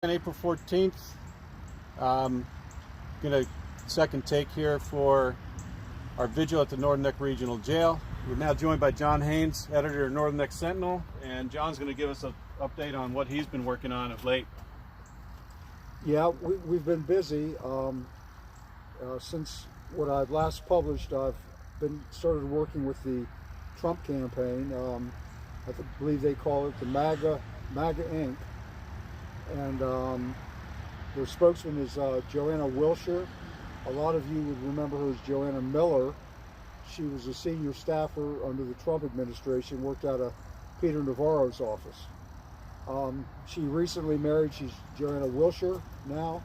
On April 14th, going to second take here for our vigil at the Northern Neck Regional Jail. We're now joined by John Haynes, editor of Northern Neck Sentinel, and John's going to give us an update on what he's been working on of late. Yeah, we've been busy. Since what I've last published, I've been started working with the Trump campaign. I believe they call it the MAGA Inc. And their spokesman is Joanna Wilshire. A lot of you would remember her as Joanna Miller. She was a senior staffer under the Trump administration, worked out of Peter Navarro's office. She recently married. She's Joanna Wilshire now,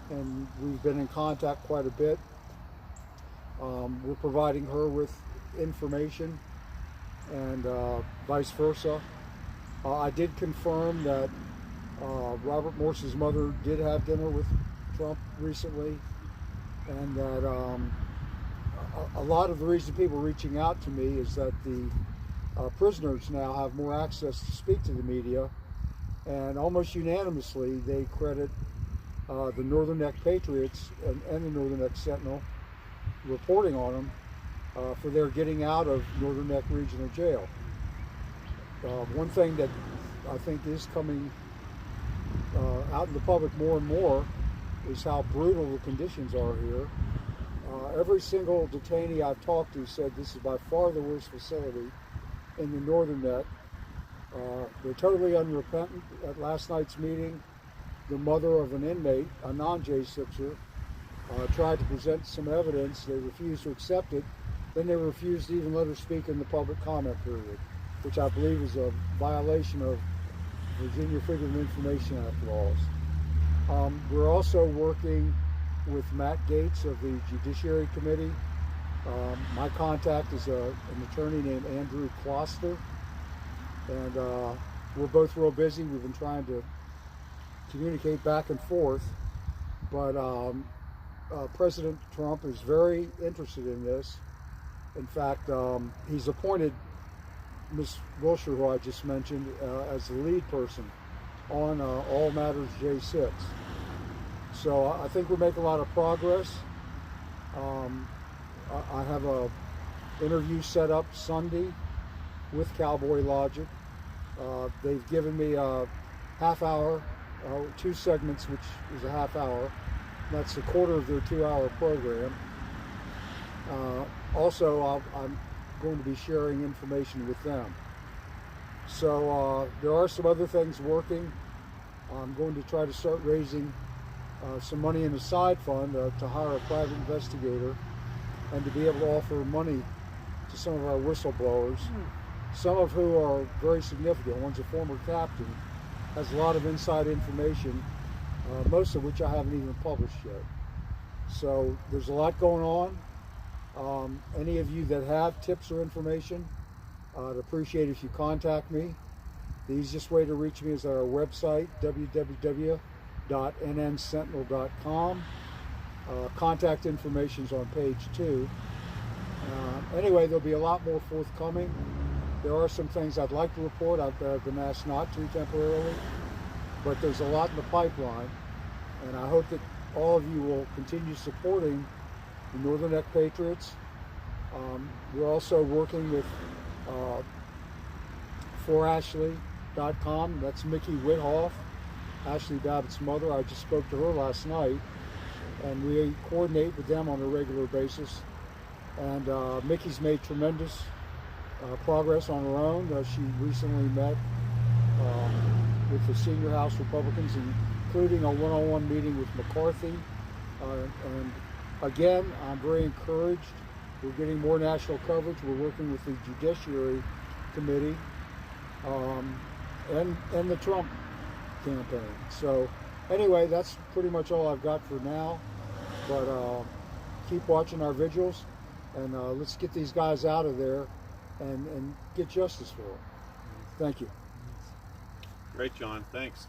and we've been in contact quite a bit. We're providing her with information and vice versa. I did confirm that Robert Morse's mother did have dinner with Trump recently, and that a lot of the reason people are reaching out to me is that the prisoners now have more access to speak to the media, and almost unanimously they credit the Northern Neck Patriots and the Northern Neck Sentinel reporting on them for their getting out of Northern Neck Regional Jail. One thing that I think is coming out in the public more and more is how brutal the conditions are here. Every single detainee I've talked to said this is by far the worst facility in the Northern Neck. They're totally unrepentant. At last night's meeting, the mother of an inmate, a non-J6er, tried to present some evidence. They refused to accept it. Then they refused to even let her speak in the public comment period, which I believe is a violation of Virginia Freedom of Information Act laws. We're also working with Matt Gates of the Judiciary Committee. My contact is an attorney named Andrew Kloster, and we're both real busy. We've been trying to communicate back and forth, but President Trump is very interested in this. In fact, he's appointed Ms. Wilshire, who I just mentioned, as the lead person on All Matters J6. So I think we're making a lot of progress. I have a interview set up Sunday with Cowboy Logic. They've given me a half hour, 2 segments, which is a half hour. That's a quarter of their 2-hour program. Also, I'm going to be sharing information with them. So there are some other things working. I'm going to try to start raising some money in a side fund to hire a private investigator and to be able to offer money to some of our whistleblowers, some of who are very significant. One's a former captain, has a lot of inside information, most of which I haven't even published yet. So there's a lot going on. Any of you that have tips or information, I'd appreciate if you contact me. The easiest way to reach me is at our website, www.nnsentinel.com. Contact information is on page 2. Anyway, there'll be a lot more forthcoming. There are some things I'd like to report. I've been asked not to temporarily, but there's a lot in the pipeline, and I hope that all of you will continue supporting the Northern Neck Patriots. We're also working with forashley.com. That's Mickey Withoff, Ashley Babbitt's mother. I just spoke to her last night, and we coordinate with them on a regular basis. And Mickey's made tremendous progress on her own. She recently met with the senior House Republicans, including a one-on-one meeting with McCarthy. And again, I'm very encouraged. We're getting more national coverage. We're working with the Judiciary Committee and the Trump campaign. So anyway, that's pretty much all I've got for now. But keep watching our vigils, and let's get these guys out of there and get justice for them. Thank you. Great, John. Thanks.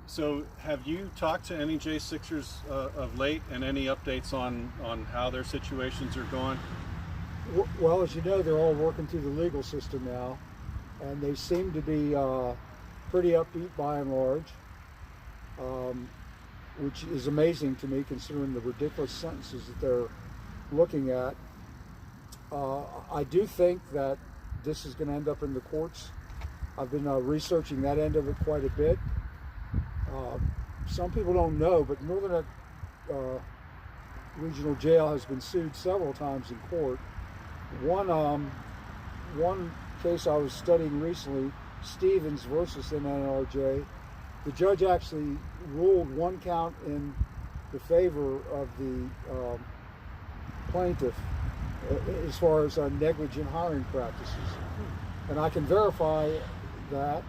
So have you talked to any J6ers of late, and any updates on how their situations are going? Well, as you know, they're all working through the legal system now, and they seem to be pretty upbeat by and large. which is amazing to me considering the ridiculous sentences that they're looking at. I do think that this is going to end up in the courts. I've been researching that end of it quite a bit. Some people don't know, but Northern Neck Regional Jail has been sued several times in court. One case I was studying recently, Stevens versus NNRJ, the judge actually ruled one count in the favor of the plaintiff as far as negligent hiring practices. And I can verify that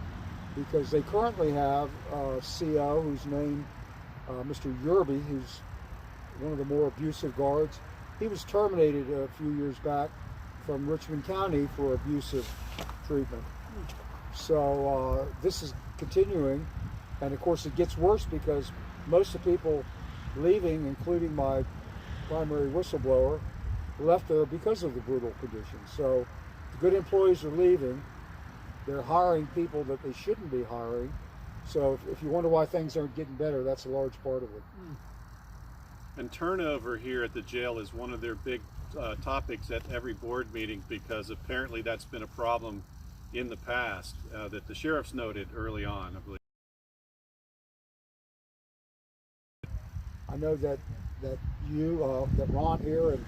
because they currently have a CO who's named Mr. Yerby, who's one of the more abusive guards. He was terminated a few years back from Richmond County for abusive treatment. So this is continuing, and of course it gets worse because most of the people leaving, including my primary whistleblower, left there because of the brutal conditions. So the good employees are leaving. They're hiring people that they shouldn't be hiring. So if you wonder why things aren't getting better, that's a large part of it. And turnover here at the jail is one of their big topics at every board meeting, because apparently that's been a problem in the past that the sheriff's noted early on, I believe. I know that that Ron here and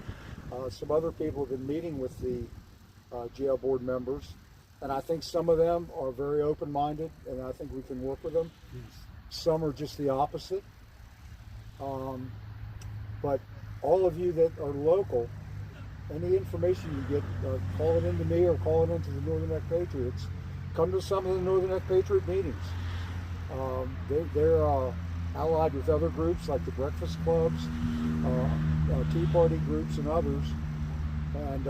some other people have been meeting with the jail board members, and I think some of them are very open-minded, and I think we can work with them. Some are just the opposite. But all of you that are local, any information you get, call it into me or call it into the Northern Neck Patriots. Come to some of the Northern Neck Patriot meetings. They're allied with other groups like the breakfast clubs, Tea Party groups, and others. And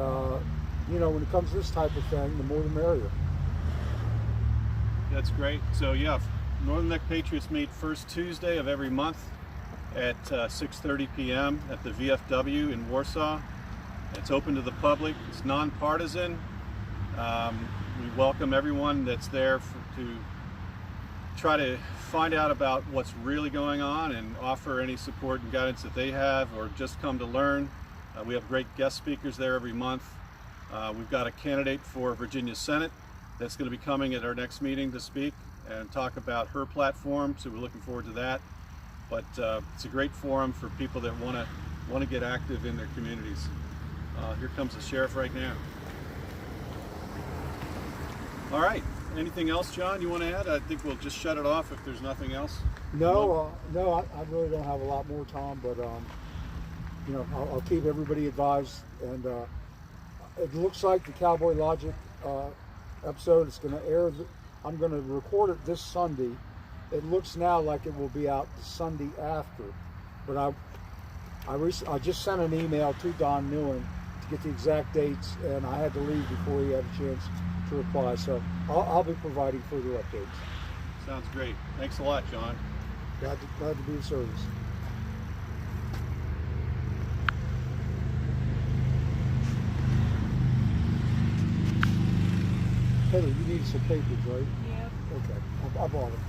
you know, when it comes to this type of thing, the more the merrier. That's great. So yeah, Northern Neck Patriots meet first Tuesday of every month at 6:30 p.m. at the VFW in Warsaw. It's open to the public. It's nonpartisan. We welcome everyone that's there to try to find out about what's really going on and offer any support and guidance that they have, or just come to learn. We have great guest speakers there every month. We've got a candidate for Virginia Senate that's going to be coming at our next meeting to speak and talk about her platform, so we're looking forward to that. But it's a great forum for people that want to get active in their communities. Here comes the sheriff right now. All right. Anything else, John, you want to add? I think we'll just shut it off if there's nothing else. No, I really don't have a lot more, Tom, but you know, I'll keep everybody advised. And it looks like the Cowboy Logic episode is going to air. I'm going to record it this Sunday. It looks now like it will be out the Sunday after, but I just sent an email to Don Newen to get the exact dates, and I had to leave before he had a chance to reply. So I'll be providing further updates. Sounds great. Thanks a lot, John. Glad to be of service. Heather, you need some papers, right? Yeah. Okay, I bought them.